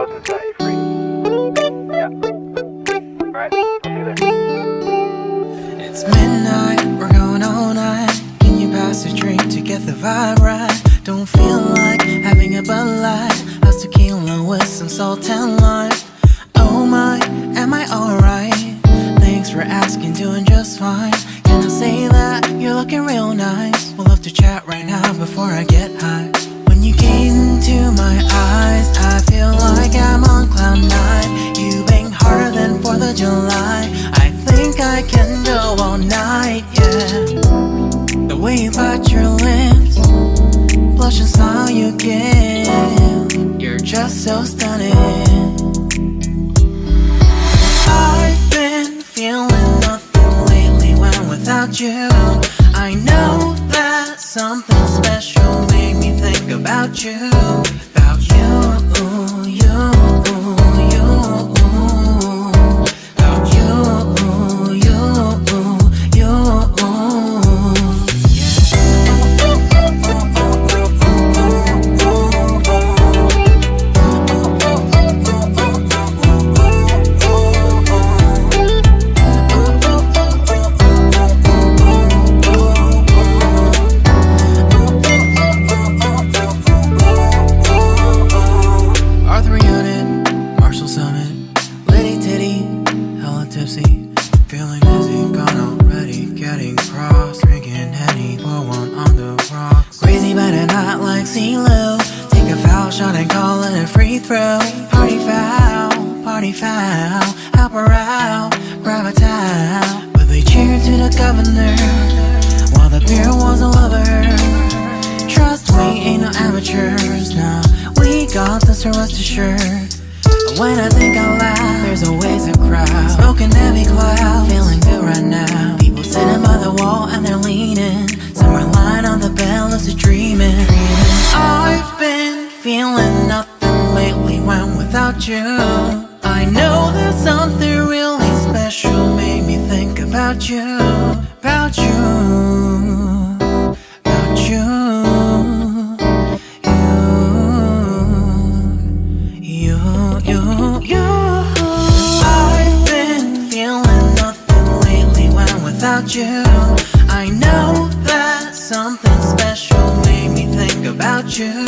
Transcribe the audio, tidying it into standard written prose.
close and set you free. Yeah. Alright, I'll see you there. It's midnight, we're going all night. Can you pass a drink to get the vibe right? Don't feel like having a Bud Light. How's tequila with some salt and lime? Oh my, am I alright? Thanks for asking, doing just fine. Can I say that you're looking real nice? We'll love to chat right now before I get high. When you gaze into my eyes, I feel like I'm on cloud nine. You bang harder than 4th of July. I think I can go all night, yeah. The way you bite your lips, blush and smile you give, you're just so stunning. I've been feeling nothing lately when without you. I know that something special made me think about you. About you, you, you. About you, you, you. Feeling dizzy, gone already, getting cross. Drinking Henny, pour one on the rocks. Crazy but not like CeeLo. Take a foul shot and call it a free throw. Party foul, help her out, grab a towel. But they cheered to the governor, while the beer was a lover. Trust we ain't no amateurs, nah. We got this, rest assured. When I think out loud, there's always a crowd. Smoking heavy cloud, feeling good right now. People sitting by the wall and they're leaning. Some are lying on the bed, lucid dreaming. I've been feeling nothing lately when without you. I know that something really special made me think about you. About you, about you. I've been feeling nothing lately when without you. I know that something special made me think about you.